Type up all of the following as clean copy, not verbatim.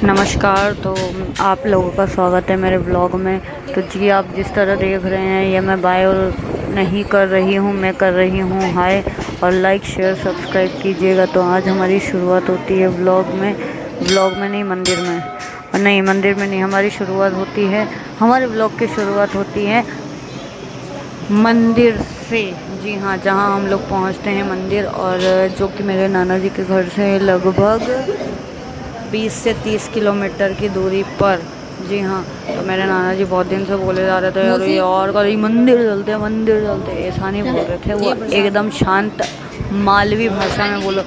नमस्कार। तो आप लोगों का स्वागत है मेरे ब्लॉग में। तो जी, आप जिस तरह देख रहे हैं, ये मैं बायो नहीं कर रही हूँ, मैं कर रही हूँ हाय। और लाइक शेयर सब्सक्राइब कीजिएगा। तो आज हमारी शुरुआत होती है ब्लॉग में नहीं, मंदिर में। और नहीं, मंदिर में नहीं, हमारी शुरुआत होती है, हमारे ब्लॉग की शुरुआत होती है मंदिर से। जी हाँ, जहाँ हम लोग पहुँचते हैं मंदिर, और जो कि मेरे नाना जी के घर से लगभग 20 से 30 किलोमीटर की दूरी पर। जी हाँ, तो मेरे नाना जी बहुत दिन से बोले जा रहे थे, अरे यार कभी मंदिर चलते हैं, मंदिर चलते हैं। ऐसा नहीं बोल रहे थे, वो एकदम शांत मालवी भाषा में बोलो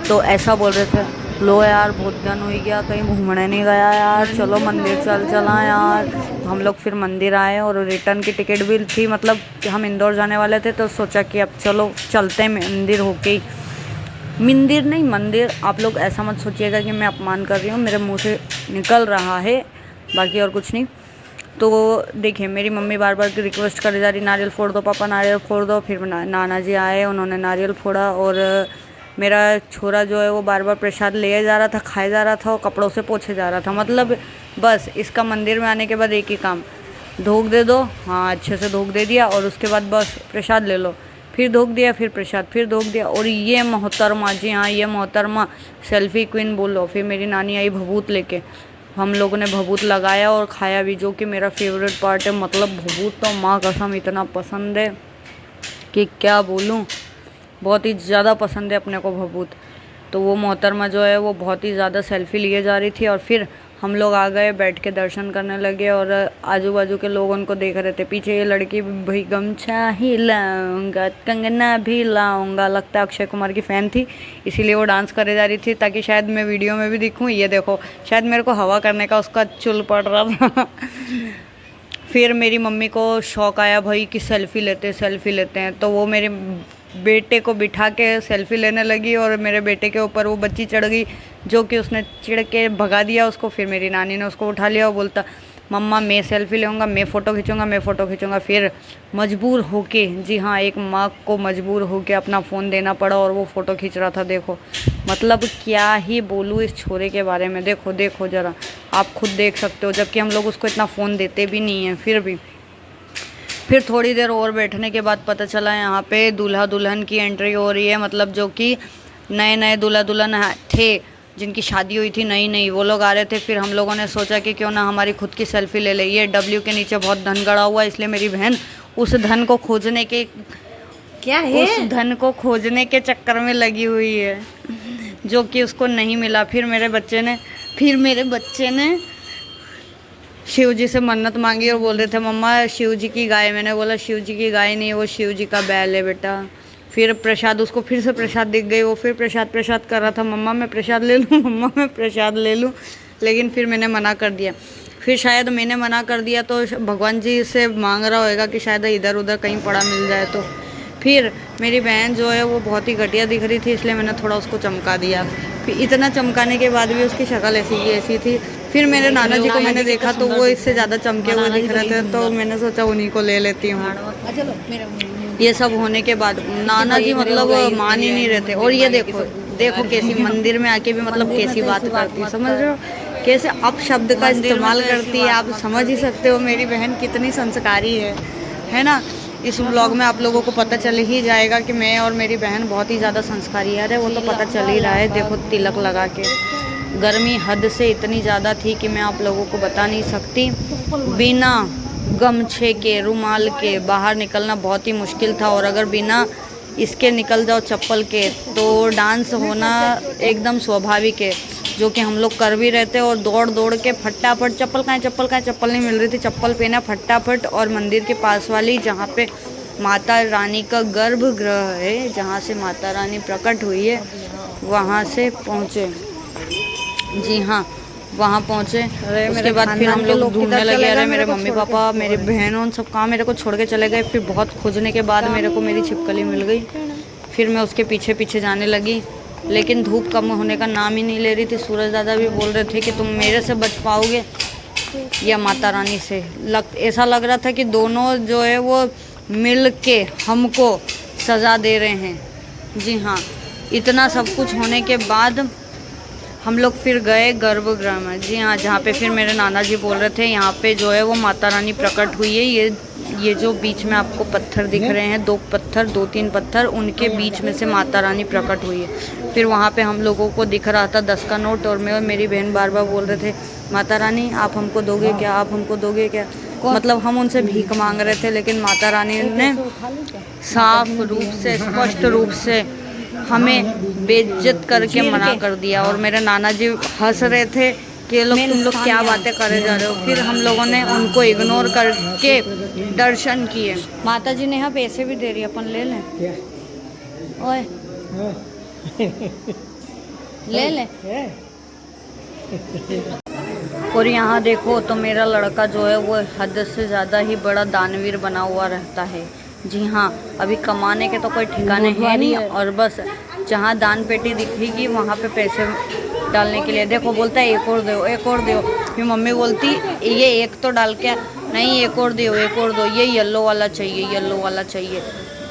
तो ऐसा बोल रहे थे, लो यार बहुत दिन हो गया, कहीं घूमने नहीं गया यार, चलो मंदिर चला यार। तो हम लोग फिर मंदिर आए, और रिटर्न की टिकट भी थी, मतलब हम इंदौर जाने वाले थे, तो सोचा कि अब चलो चलते हैं मंदिर होके ही। मंदिर नहीं, मंदिर। आप लोग ऐसा मत सोचिएगा कि मैं अपमान कर रही हूँ, मेरे मुंह से निकल रहा है, बाकी और कुछ नहीं। तो देखिए, मेरी मम्मी बार बार रिक्वेस्ट करे जा रही, नारियल फोड़ दो पापा, नारियल फोड़ दो। फिर नाना जी आए, उन्होंने नारियल फोड़ा, और मेरा छोरा जो है वो बार बार प्रसाद ले जा रहा था, खाए जा रहा था, और कपड़ों से पोछे जा रहा था। मतलब बस इसका मंदिर में आने के बाद एक ही काम, धोख दे दो। हाँ, अच्छे से धोख दे दिया, और उसके बाद बस प्रसाद ले लो। फिर धोख दिया, फिर प्रसाद, फिर धोख दिया। और ये मोहतरमा, जी हाँ ये मोहतरमा सेल्फी क्वीन बोलो। फिर मेरी नानी आई भभूत लेके, हम लोगों ने भभूत लगाया और खाया भी, जो कि मेरा फेवरेट पार्ट है। मतलब भभूत तो माँ कसम इतना पसंद है कि क्या बोलूँ, बहुत ही ज़्यादा पसंद है अपने को भभूत। तो वो मोहतरमा जो है वो बहुत ही ज़्यादा सेल्फी लिए जा रही थी, और फिर हम लोग आ गए, बैठ के दर्शन करने लगे, और आजू बाजू के लोग उनको देख रहे थे। पीछे ये लड़की, भाई गमछा ही लाऊंगा, कंगना भी लाऊंगा, लगता है अक्षय कुमार की फ़ैन थी, इसीलिए वो डांस करे जा रही थी, ताकि शायद मैं वीडियो में भी दिखूँ। ये देखो, शायद मेरे को हवा करने का उसका चुल पड़ रहा था। फिर मेरी मम्मी को शौक़ आया भाई कि सेल्फ़ी लेते हैं, तो वो मेरे बेटे को बिठा के सेल्फ़ी लेने लगी, और मेरे बेटे के ऊपर वो बच्ची चढ़ गई, जो कि उसने चिढ़ के भगा दिया उसको। फिर मेरी नानी ने उसको उठा लिया, और बोलता, मम्मा मैं सेल्फ़ी लूँगा, मैं फ़ोटो खींचूँगा। फिर मजबूर होके, जी हाँ, एक माँ को मजबूर होके अपना फ़ोन देना पड़ा, और वो फ़ोटो खींच रहा था। देखो, मतलब क्या ही बोलूँ इस छोरे के बारे में। देखो ज़रा, आप खुद देख सकते हो, जबकि हम लोग उसको इतना फ़ोन देते भी नहीं हैं। फिर थोड़ी देर और बैठने के बाद पता चला यहाँ पे दूल्हा दुल्हन की एंट्री हो रही है। मतलब जो कि नए दूल्हा दुल्हन थे, जिनकी शादी हुई थी नई, वो लोग आ रहे थे। फिर हम लोगों ने सोचा कि क्यों ना हमारी खुद की सेल्फी ले ले। ये डब्ल्यू के नीचे बहुत धन गड़ा हुआ है, इसलिए मेरी बहन उस धन को खोजने के चक्कर में लगी हुई है, जो कि उसको नहीं मिला। फिर मेरे बच्चे ने शिव जी से मन्नत मांगी, और बोल रहे थे, मम्मा शिव जी की गाय। मैंने बोला शिव जी की गाय नहीं है, वो शिव जी का बैल है बेटा। फिर प्रसाद, उसको फिर से प्रसाद दिख गई, वो फिर प्रसाद कर रहा था, मम्मा मैं प्रसाद ले लूँ, लेकिन फिर मैंने मना कर दिया। फिर शायद मैंने मना कर दिया तो भगवान जी से मांग रहा होगा कि शायद इधर उधर कहीं पड़ा मिल जाए। तो फिर मेरी बहन जो है वो बहुत ही घटिया दिख रही थी, इसलिए मैंने थोड़ा उसको चमका दिया। फिर इतना चमकाने के बाद भी उसकी शक्ल ऐसी की ऐसी थी। फिर मेरे नाना जी को मैंने देखा तो वो इससे ज़्यादा चमके हुए दिख रहे थे, तो मैंने सोचा उन्हीं को ले लेती हूँ। ये सब होने के बाद नाना जी मतलब मान ही नहीं रहते। और ये देखो कैसी मंदिर में आके भी मतलब कैसी बात करती है, समझ रहे हो, कैसे अपशब्द का इस्तेमाल करती है। आप समझ ही सकते हो मेरी बहन कितनी संस्कारी है ना। इस व्लॉग में आप लोगों को पता चल ही जाएगा कि मैं और मेरी बहन बहुत ही ज़्यादा संस्कारी है। अरे वो तो पता चल ही रहा है, देखो तिलक लगा के। गर्मी हद से इतनी ज़्यादा थी कि मैं आप लोगों को बता नहीं सकती। बिना गमछे के, रुमाल के बाहर निकलना बहुत ही मुश्किल था, और अगर बिना इसके निकल जाओ चप्पल के, तो डांस होना एकदम स्वाभाविक है, जो कि हम लोग कर भी रहते। और दौड़ के फटाफट, चप्पल नहीं मिल रही थी, चप्पल पहना फटाफट, और मंदिर के पास वाली जहाँ पे माता रानी का गर्भगृह है, जहाँ से माता रानी प्रकट हुई है, वहाँ से पहुँचे। जी हाँ, वहाँ पहुँचे। उसके बाद फिर हम लोग ढूंढने लगे, अरे मेरे मम्मी पापा, मेरी बहनों सब कहाँ मेरे को छोड़ के चले गए। फिर बहुत खोजने के बाद मेरे को मेरी छिपकली मिल गई। फिर मैं उसके पीछे जाने लगी, लेकिन धूप कम होने का नाम ही नहीं ले रही थी। सूरज दादा भी बोल रहे थे कि तुम मेरे से बच पाओगे या माता रानी से। ऐसा लग रहा था कि दोनों जो है वो मिल के हमको सज़ा दे रहे हैं। जी हाँ, इतना सब कुछ होने के बाद हम लोग फिर गए गर्भगृह में। जी हाँ, जहाँ पे फिर मेरे नाना जी बोल रहे थे यहाँ पे जो है वो माता रानी प्रकट हुई है। ये जो बीच में आपको पत्थर दिख रहे हैं, दो तीन पत्थर, उनके बीच में से माता रानी प्रकट हुई है। फिर वहाँ पे हम लोगों को दिख रहा था 10 का नोट, और मैं और मेरी बहन बार बार बोल रहे थे माता रानी आप हमको दोगे क्या, आप हमको दोगे क्या। मतलब हम उनसे भीख मांग रहे थे, लेकिन माता रानी ने साफ रूप से, स्पष्ट रूप से हमें बेइज्जत करके मना कर दिया। और मेरे नाना जी हंस रहे थे कि तुम लोग क्या बातें करे जा रहे हो। फिर हम लोगों ने उनको इग्नोर करके दर्शन किए। माता जी ने यहाँ पैसे भी दे रही, अपन ले लें? ओए ले ले। और यहाँ देखो तो मेरा लड़का जो है वो हद से ज़्यादा ही बड़ा दानवीर बना हुआ रहता है। जी हाँ, अभी कमाने के तो कोई ठिकाने हैं नहीं, और बस जहाँ दान पेटी दिखेगी वहाँ पे पैसे डालने के लिए देखो बोलता है एक और दो, एक और दो। फिर मम्मी बोलती ये एक तो डाल के, नहीं एक और दो, एक और दो, ये येलो वाला चाहिए, येलो वाला चाहिए।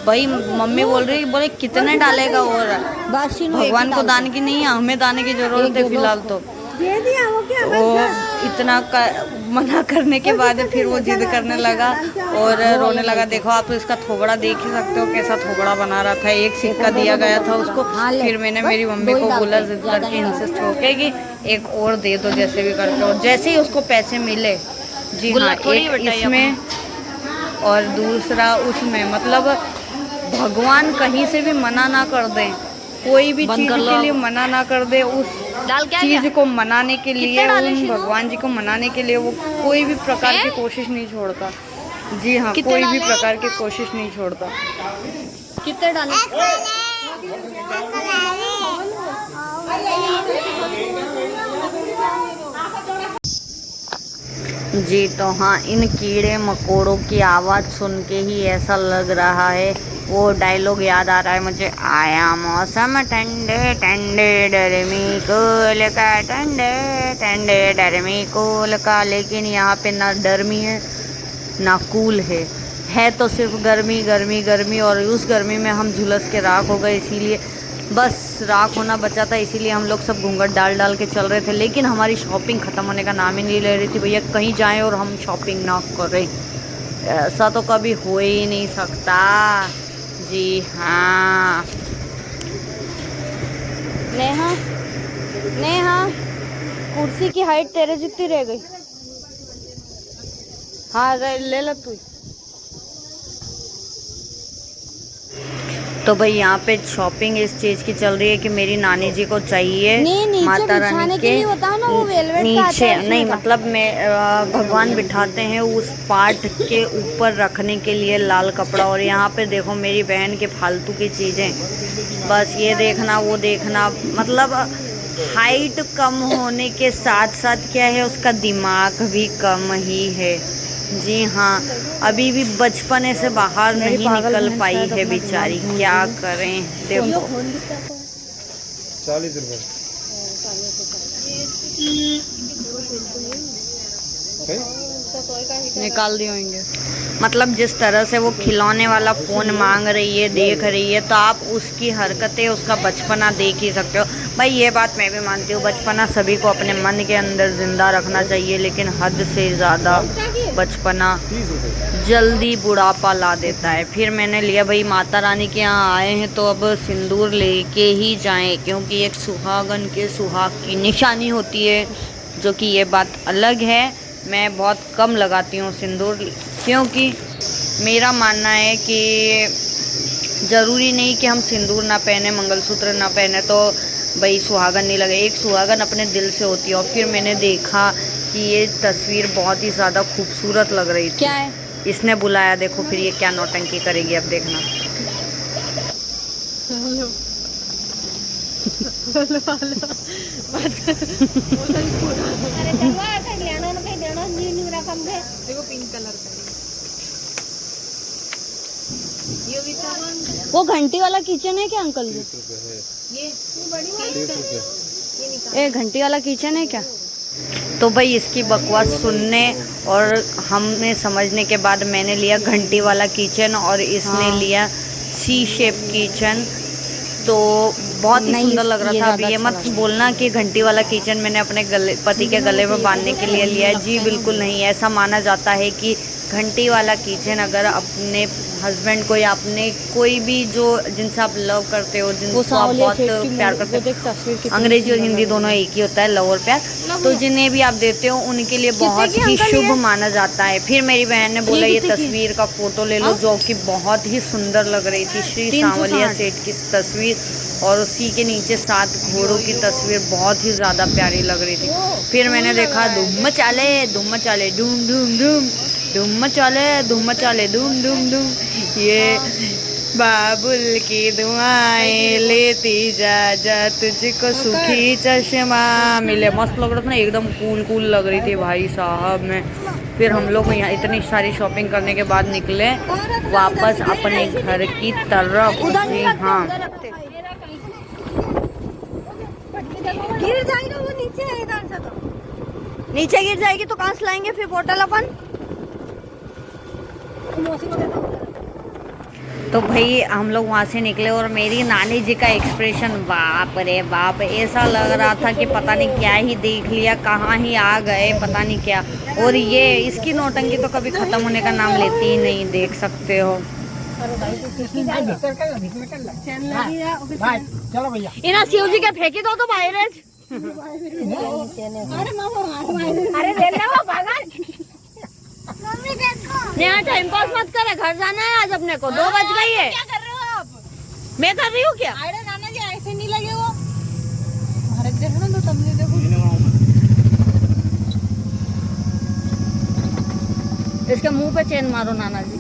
भाई मम्मी बोल रही, बोले कितने डालेगा, और भगवान को दान की नहीं है, हमें दान की जरूरत है फिलहाल। तो वो इतना मना करने के बाद फिर वो जिद करने लगा और रोने लगा। देखो आप इसका थोबड़ा देख ही सकते हो कैसा थोबड़ा बना रहा था। एक सिक्का दिया गया था उसको। फिर मैंने मेरी मम्मी को बोला जिद करके, इंसिस्ट होके कि एक और दे दो जैसे भी करके। और जैसे ही उसको पैसे मिले, जी हाँ, एक इसमें और दूसरा उसमें, मतलब भगवान कहीं से भी मना ना कर दें, कोई भी चीज के लिए मना ना कर दे, उस चीज को मनाने के लिए, उन भगवान जी को मनाने के लिए वो कोई भी प्रकार की कोशिश नहीं छोड़ता। जी हाँ, कोई भी प्रकार की कोशिश नहीं छोड़ता। कितने डाले? जी तो हाँ, इन कीड़े मकोड़ों की आवाज़ सुन के ही ऐसा लग रहा है, वो डायलॉग याद आ रहा है मुझे, आया मौसम ठंडे ठंडे डरमी कोल का, ठंडे ठंडे डरमी कोल का। लेकिन यहाँ पे ना डरमी है ना कूल है तो सिर्फ गर्मी गर्मी गर्मी। और उस गर्मी में हम झुलस के राख हो गए, इसीलिए बस राख होना बचा था, इसीलिए हम लोग सब घूंघट डाल डाल के चल रहे थे। लेकिन हमारी शॉपिंग ख़त्म होने का नाम ही नहीं ले रही थी। भैया कहीं जाएं और हम शॉपिंग ना करें, ऐसा तो कभी हो ही नहीं सकता। जी हाँ। नेहा, नेहा, कुर्सी की हाइट तेरे जितनी रह गई। हाँ ले ला तू। तो भाई यहाँ पे शॉपिंग इस चीज़ की चल रही है कि मेरी नानी जी को चाहिए माता रानी के नीचे, नहीं मतलब मैं भगवान बिठाते हैं उस पार्ट के ऊपर रखने के लिए लाल कपड़ा। और यहाँ पे देखो मेरी बहन के फालतू की चीज़ें, बस ये देखना वो देखना। मतलब हाइट कम होने के साथ साथ क्या है, उसका दिमाग भी कम ही है। जी हाँ, अभी भी बचपने से बाहर नहीं निकल पाई है बेचारी, क्या करें। देखो 40 रुपए निकाल दिए होंगे। मतलब जिस तरह से वो खिलौने वाला फ़ोन मांग रही है, देख रही है, तो आप उसकी हरकतें, उसका बचपना देख ही सकते हो। भाई ये बात मैं भी मानती हूँ, बचपना सभी को अपने मन के अंदर ज़िंदा रखना चाहिए, लेकिन हद से ज़्यादा बचपना जल्दी बुढ़ापा ला देता है। फिर मैंने लिया भाई माता रानी के यहाँ आए हैं तो अब सिंदूर लेके ही जाएं, क्योंकि एक सुहागन के सुहाग की निशानी होती है, जो कि ये बात अलग है। मैं बहुत कम लगाती हूँ सिंदूर, क्योंकि मेरा मानना है कि ज़रूरी नहीं कि हम सिंदूर ना पहने, मंगलसूत्र ना पहने तो भाई सुहागन नहीं लगे। एक सुहागन अपने दिल से होती है। और फिर मैंने देखा कि ये तस्वीर बहुत ही ज़्यादा खूबसूरत लग रही थी। क्या है? इसने बुलाया, देखो फिर ये क्या नौटंकी करेगी, अब देखना। वो घंटी वाला किचन है क्या अंकल जी? ये घंटी वाला किचन है क्या? तो भाई इसकी बकवास सुनने और हमने समझने के बाद मैंने लिया घंटी वाला किचन और इसने लिया सी शेप किचन। तो बहुत ही नहीं, सुंदर लग रहा ये था। अब ज़्यादा ये अच्छा मत लग रहा है। बोलना कि घंटी वाला किचन मैंने अपने पति के गले में बांधने के लिए लिया है। जी बिल्कुल नहीं। ऐसा माना जाता है कि घंटी वाला किचन अगर अपने हस्बैंड को या अपने कोई भी जो जिनसे आप लव करते हो, वो जिनको आप सांवलिया बहुत सेठ की प्यार वो करते देख तस्वीर हो, कितनी अंग्रेजी और सुंदर हिंदी लग दोनों रही एक ही होता है, लव और प्यार। तो जिन्हें भी आप देते हो उनके लिए बहुत की ही अंकल शुभ ये? माना जाता है। फिर मेरी बहन ने बोला ये ये कितने की? तस्वीर का फोटो ले लो, हाँ? जो कि बहुत ही सुंदर लग रही थी, श्री 360। सांवलिया सेठ की तस्वीर, और उसी के नीचे 7 घोड़ों की तस्वीर बहुत ही ज़्यादा प्यारी लग रही थी। फिर मैंने देखा धूम मचाले धूम मचाले डूम डूम डूम, धूम मचाले धूम मचाले डूम डूम डूम, ये बाबुल की दुआएं लेती जा जा तुझको सुखी चश्मा मिले। मस्त लग रहा था ना, एकदम कूल कूल लग रही थी भाई साहब में। फिर हम लोग यहाँ इतनी सारी शॉपिंग करने के बाद निकले वापस अपने घर की तरफ। जी हाँ, गिर जाएगा वो नीचे है, इधर से तो नीचे गिर जाएगी तो कहाँ से लाएंगे फिर बोतल अपन। तो भाई हम लोग वहाँ से निकले और मेरी नानी जी का एक्सप्रेशन बाप रे बाप, ऐसा लग रहा था कि पता नहीं क्या ही देख लिया, कहाँ ही आ गए पता नहीं क्या। और ये इसकी नौटंकी तो कभी ख़त्म होने का नाम लेती ही नहीं, देख सकते हो। चलो भैया, इना शिव जी के फेंकी दो तो बाहर। अरे ले ले वो भगवान, यहाँ टाइम पास मत करे, घर जाना है आज अपने को। 2 बज गई है। क्या कर रहे हो आप? मैं कर रही हूँ क्या? अरे नाना जी ऐसे नहीं लगे वो। भारत देखो ना, तो तुमने देखो। इसके मुंह पे चेन मारो नाना जी।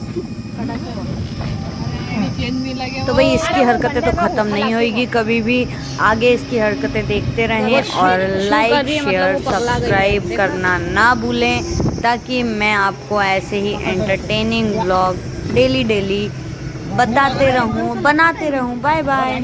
चेन नहीं लगे। तो भाई इसकी हरकतें तो ख़त्म नहीं होगी कभी भी, आगे इसकी हरकतें देखते रहें और लाइक शेयर सब्सक्राइब करना ना भूलें, ताकि मैं आपको ऐसे ही एंटरटेनिंग व्लॉग डेली बनाते रहूं। Bye bye.